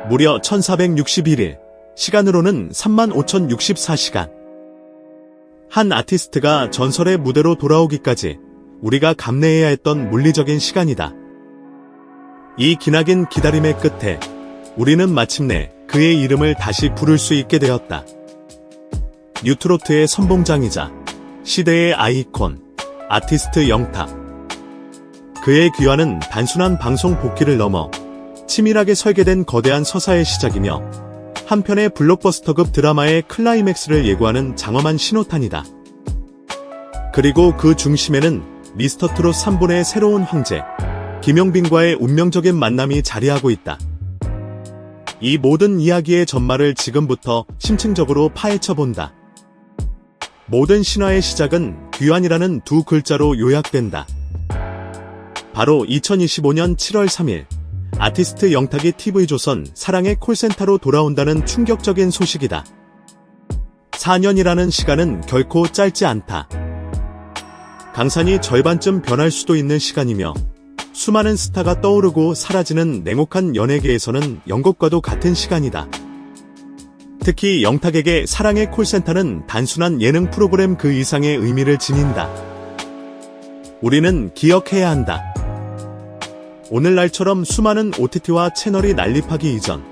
무려 1461일, 시간으로는 35,064시간. 한 아티스트가 전설의 무대로 돌아오기까지 우리가 감내해야 했던 물리적인 시간이다. 이 기나긴 기다림의 끝에 우리는 마침내 그의 이름을 다시 부를 수 있게 되었다. 뉴트로트의 선봉장이자 시대의 아이콘, 아티스트 영탁. 그의 귀환은 단순한 방송 복귀를 넘어 치밀하게 설계된 거대한 서사의 시작이며 한편의 블록버스터급 드라마의 클라이맥스를 예고하는 장엄한 신호탄이다. 그리고 그 중심에는 미스터트롯 3분의 새로운 황제, 김용빈과의 운명적인 만남이 자리하고 있다. 이 모든 이야기의 전말을 지금부터 심층적으로 파헤쳐본다. 모든 신화의 시작은 귀환이라는 두 글자로 요약된다. 바로 2025년 7월 3일, 아티스트 영탁이 TV조선 사랑의 콜센터로 돌아온다는 충격적인 소식이다. 4년이라는 시간은 결코 짧지 않다. 강산이 절반쯤 변할 수도 있는 시간이며 수많은 스타가 떠오르고 사라지는 냉혹한 연예계에서는 연극과도 같은 시간이다. 특히 영탁에게 사랑의 콜센터는 단순한 예능 프로그램 그 이상의 의미를 지닌다. 우리는 기억해야 한다. 오늘날처럼 수많은 OTT와 채널이 난립하기 이전,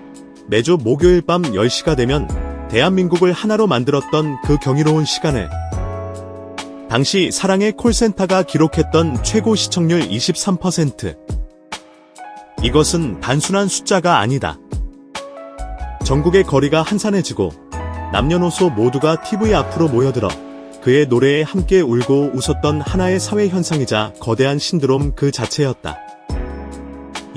매주 목요일 밤 10시가 되면 대한민국을 하나로 만들었던 그 경이로운 시간을, 당시 사랑의 콜센터가 기록했던 최고 시청률 23%. 이것은 단순한 숫자가 아니다. 전국의 거리가 한산해지고 남녀노소 모두가 TV 앞으로 모여들어 그의 노래에 함께 울고 웃었던 하나의 사회 현상이자 거대한 신드롬 그 자체였다.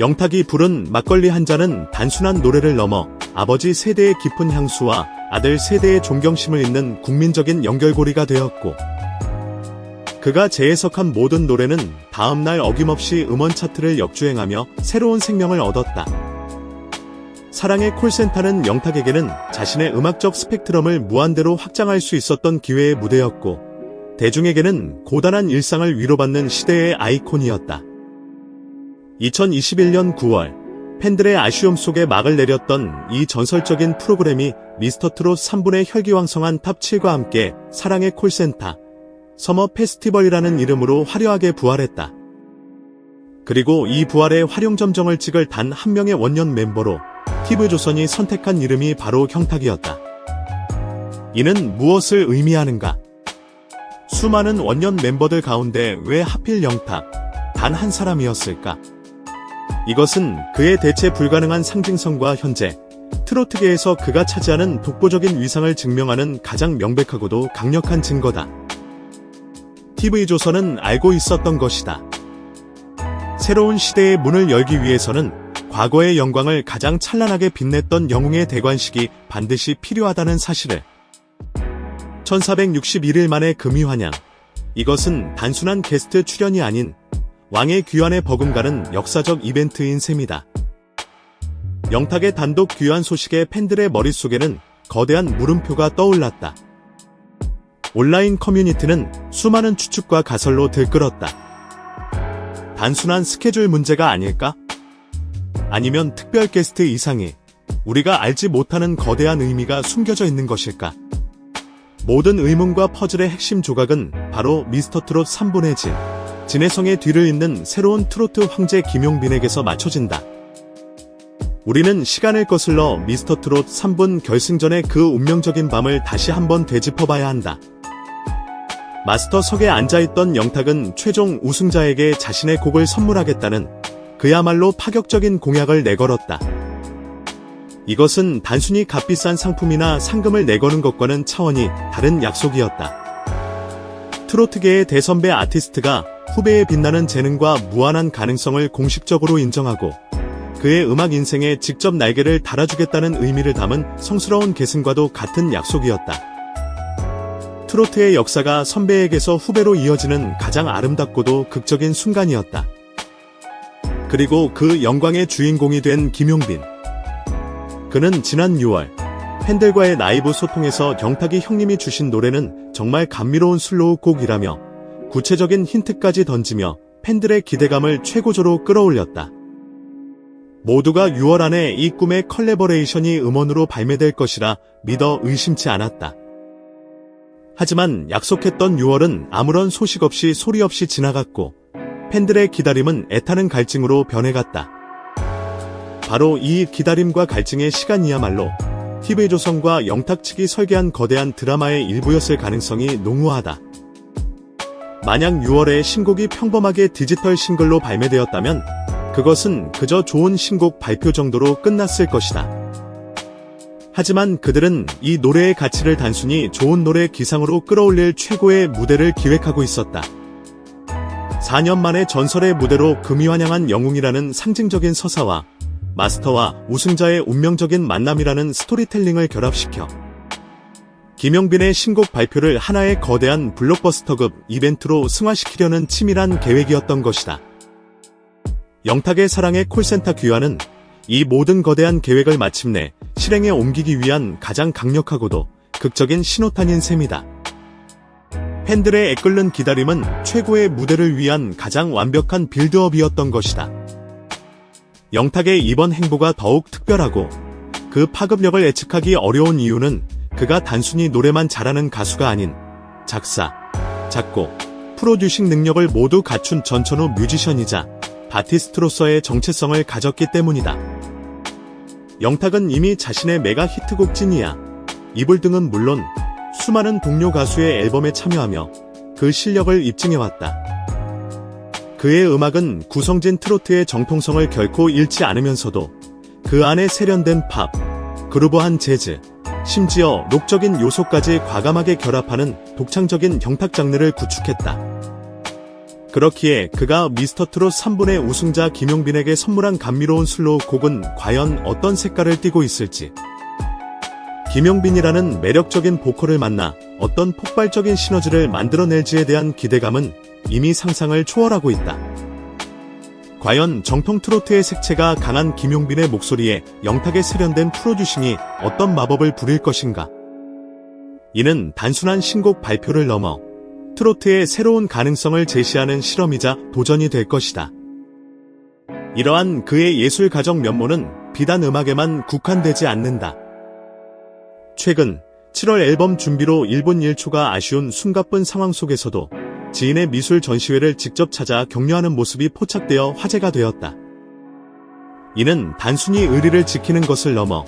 영탁이 부른 막걸리 한 잔은 단순한 노래를 넘어 아버지 세대의 깊은 향수와 아들 세대의 존경심을 잇는 국민적인 연결고리가 되었고, 그가 재해석한 모든 노래는 다음날 어김없이 음원 차트를 역주행하며 새로운 생명을 얻었다. 사랑의 콜센터는 영탁에게는 자신의 음악적 스펙트럼을 무한대로 확장할 수 있었던 기회의 무대였고, 대중에게는 고단한 일상을 위로받는 시대의 아이콘이었다. 2021년 9월, 팬들의 아쉬움 속에 막을 내렸던 이 전설적인 프로그램이 미스터트롯 3분의 혈기왕성한 탑7과 함께 사랑의 콜센터, 서머 페스티벌이라는 이름으로 화려하게 부활했다. 그리고 이 부활의 활용점정을 찍을 단 한 명의 원년 멤버로 TV조선이 선택한 이름이 바로 영탁이었다. 이는 무엇을 의미하는가? 수많은 원년 멤버들 가운데 왜 하필 영탁, 단 한 사람이었을까? 이것은 그의 대체 불가능한 상징성과 현재 트로트계에서 그가 차지하는 독보적인 위상을 증명하는 가장 명백하고도 강력한 증거다. TV조선은 알고 있었던 것이다. 새로운 시대의 문을 열기 위해서는 과거의 영광을 가장 찬란하게 빛냈던 영웅의 대관식이 반드시 필요하다는 사실을. 1461일 만의 금이환영. 이것은 단순한 게스트 출연이 아닌 왕의 귀환에 버금가는 역사적 이벤트인 셈이다. 영탁의 단독 귀환 소식에 팬들의 머릿속에는 거대한 물음표가 떠올랐다. 온라인 커뮤니티는 수많은 추측과 가설로 들끓었다. 단순한 스케줄 문제가 아닐까? 아니면 특별 게스트 이상이 우리가 알지 못하는 거대한 의미가 숨겨져 있는 것일까? 모든 의문과 퍼즐의 핵심 조각은 바로 미스터트롯 3분의 진혜성의 뒤를 잇는 새로운 트로트 황제 김용빈에게서 맞춰진다. 우리는 시간을 거슬러 미스터트롯 3분 결승전의 그 운명적인 밤을 다시 한번 되짚어봐야 한다. 마스터석에 앉아있던 영탁은 최종 우승자에게 자신의 곡을 선물하겠다는 그야말로 파격적인 공약을 내걸었다. 이것은 단순히 값비싼 상품이나 상금을 내거는 것과는 차원이 다른 약속이었다. 트로트계의 대선배 아티스트가 후배의 빛나는 재능과 무한한 가능성을 공식적으로 인정하고 그의 음악 인생에 직접 날개를 달아주겠다는 의미를 담은 성스러운 계승과도 같은 약속이었다. 트로트의 역사가 선배에게서 후배로 이어지는 가장 아름답고도 극적인 순간이었다. 그리고 그 영광의 주인공이 된 김용빈. 그는 지난 6월 팬들과의 라이브 소통에서 영탁이 형님이 주신 노래는 정말 감미로운 슬로우 곡이라며 구체적인 힌트까지 던지며 팬들의 기대감을 최고조로 끌어올렸다. 모두가 6월 안에 이 꿈의 컬래버레이션이 음원으로 발매될 것이라 믿어 의심치 않았다. 하지만 약속했던 6월은 아무런 소식 없이 소리 없이 지나갔고 팬들의 기다림은 애타는 갈증으로 변해갔다. 바로 이 기다림과 갈증의 시간이야말로 TV조선과 영탁 측이 설계한 거대한 드라마의 일부였을 가능성이 농후하다. 만약 6월에 신곡이 평범하게 디지털 싱글로 발매되었다면 그것은 그저 좋은 신곡 발표 정도로 끝났을 것이다. 하지만 그들은 이 노래의 가치를 단순히 좋은 노래 기상으로 끌어올릴 최고의 무대를 기획하고 있었다. 4년 만에 전설의 무대로 금이환영한 영웅이라는 상징적인 서사와 마스터와 우승자의 운명적인 만남이라는 스토리텔링을 결합시켜 김용빈의 신곡 발표를 하나의 거대한 블록버스터급 이벤트로 승화시키려는 치밀한 계획이었던 것이다. 영탁의 사랑의 콜센터 귀환은 이 모든 거대한 계획을 마침내 실행에 옮기기 위한 가장 강력하고도 극적인 신호탄인 셈이다. 팬들의 애끓는 기다림은 최고의 무대를 위한 가장 완벽한 빌드업이었던 것이다. 영탁의 이번 행보가 더욱 특별하고 그 파급력을 예측하기 어려운 이유는 그가 단순히 노래만 잘하는 가수가 아닌 작사, 작곡, 프로듀싱 능력을 모두 갖춘 전천후 뮤지션이자 아티스트로서의 정체성을 가졌기 때문이다. 영탁은 이미 자신의 메가 히트곡 찐이야, 이불 등은 물론 수많은 동료 가수의 앨범에 참여하며 그 실력을 입증해왔다. 그의 음악은 구성진 트로트의 정통성을 결코 잃지 않으면서도 그 안에 세련된 팝, 그루브한 재즈, 심지어 록적인 요소까지 과감하게 결합하는 독창적인 영탁 장르를 구축했다. 그렇기에 그가 미스터트롯 3분의 우승자 김용빈에게 선물한 감미로운 슬로우 곡은 과연 어떤 색깔을 띠고 있을지. 김용빈이라는 매력적인 보컬을 만나 어떤 폭발적인 시너지를 만들어낼지에 대한 기대감은 이미 상상을 초월하고 있다. 과연 정통 트로트의 색채가 강한 김용빈의 목소리에 영탁의 세련된 프로듀싱이 어떤 마법을 부릴 것인가. 이는 단순한 신곡 발표를 넘어 트로트의 새로운 가능성을 제시하는 실험이자 도전이 될 것이다. 이러한 그의 예술 가정 면모는 비단 음악에만 국한되지 않는다. 최근 7월 앨범 준비로 1분 1초가 아쉬운 숨가쁜 상황 속에서도 지인의 미술 전시회를 직접 찾아 격려하는 모습이 포착되어 화제가 되었다. 이는 단순히 의리를 지키는 것을 넘어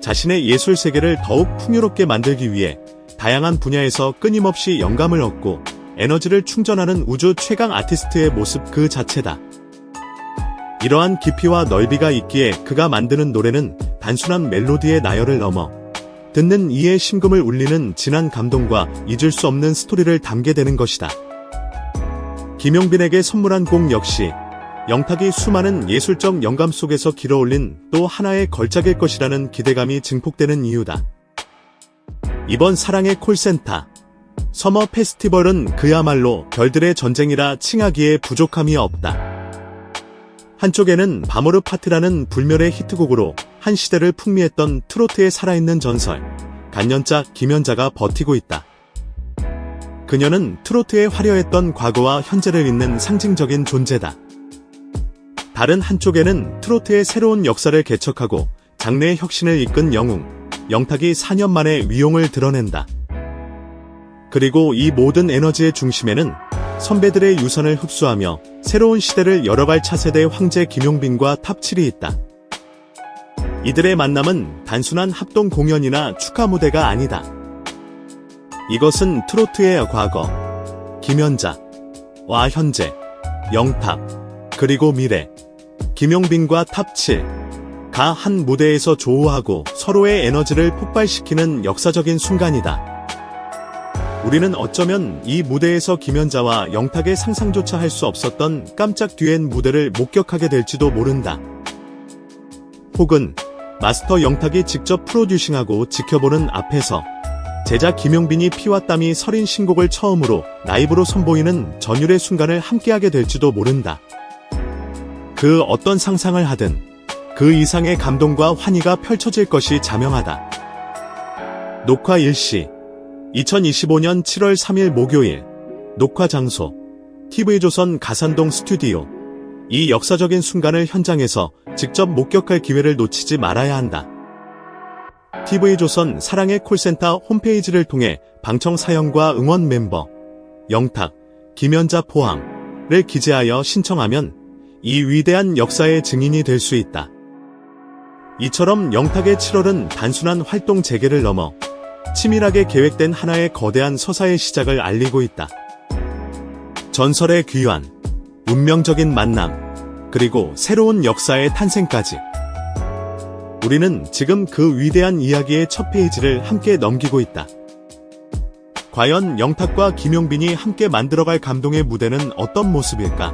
자신의 예술 세계를 더욱 풍요롭게 만들기 위해 다양한 분야에서 끊임없이 영감을 얻고 에너지를 충전하는 우주 최강 아티스트의 모습 그 자체다. 이러한 깊이와 넓이가 있기에 그가 만드는 노래는 단순한 멜로디의 나열을 넘어 듣는 이의 심금을 울리는 진한 감동과 잊을 수 없는 스토리를 담게 되는 것이다. 김용빈에게 선물한 곡 역시 영탁이 수많은 예술적 영감 속에서 길어올린 또 하나의 걸작일 것이라는 기대감이 증폭되는 이유다. 이번 사랑의 콜센터 서머 페스티벌은 그야말로 별들의 전쟁이라 칭하기에 부족함이 없다. 한쪽에는 바모르 파트라는 불멸의 히트곡으로 한 시대를 풍미했던 트로트의 살아있는 전설 간연자 김연자가 버티고 있다. 그녀는 트로트의 화려했던 과거와 현재를 잇는 상징적인 존재다. 다른 한쪽에는 트로트의 새로운 역사를 개척하고 장래의 혁신을 이끈 영웅 영탁이 4년 만에 위용을 드러낸다. 그리고 이 모든 에너지의 중심에는 선배들의 유산을 흡수하며 새로운 시대를 열어갈 차세대 황제 김용빈과 탑7이 있다. 이들의 만남은 단순한 합동 공연이나 축하 무대가 아니다. 이것은 트로트의 과거, 김연자와 현재, 영탁, 그리고 미래, 김용빈과 탑7가 한 무대에서 조우하고 서로의 에너지를 폭발시키는 역사적인 순간이다. 우리는 어쩌면 이 무대에서 김연자와 영탁의 상상조차 할 수 없었던 깜짝 듀엣 무대를 목격하게 될지도 모른다. 혹은 마스터 영탁이 직접 프로듀싱하고 지켜보는 앞에서 제자 김용빈이 피와 땀이 서린 신곡을 처음으로 라이브로 선보이는 전율의 순간을 함께하게 될지도 모른다. 그 어떤 상상을 하든 그 이상의 감동과 환희가 펼쳐질 것이 자명하다. 녹화 일시 2025년 7월 3일 목요일 녹화 장소 TV조선 가산동 스튜디오 이 역사적인 순간을 현장에서 직접 목격할 기회를 놓치지 말아야 한다. TV조선 사랑의 콜센터 홈페이지를 통해 방청 사연과 응원 멤버, 영탁, 김연자 포함을 기재하여 신청하면 이 위대한 역사의 증인이 될 수 있다. 이처럼 영탁의 7월은 단순한 활동 재개를 넘어 치밀하게 계획된 하나의 거대한 서사의 시작을 알리고 있다. 전설의 귀환, 운명적인 만남, 그리고 새로운 역사의 탄생까지. 우리는 지금 그 위대한 이야기의 첫 페이지를 함께 넘기고 있다. 과연 영탁과 김용빈이 함께 만들어갈 감동의 무대는 어떤 모습일까?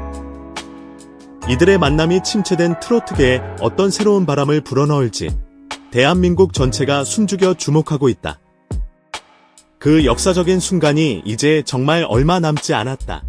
이들의 만남이 침체된 트로트계에 어떤 새로운 바람을 불어넣을지 대한민국 전체가 숨죽여 주목하고 있다. 그 역사적인 순간이 이제 정말 얼마 남지 않았다.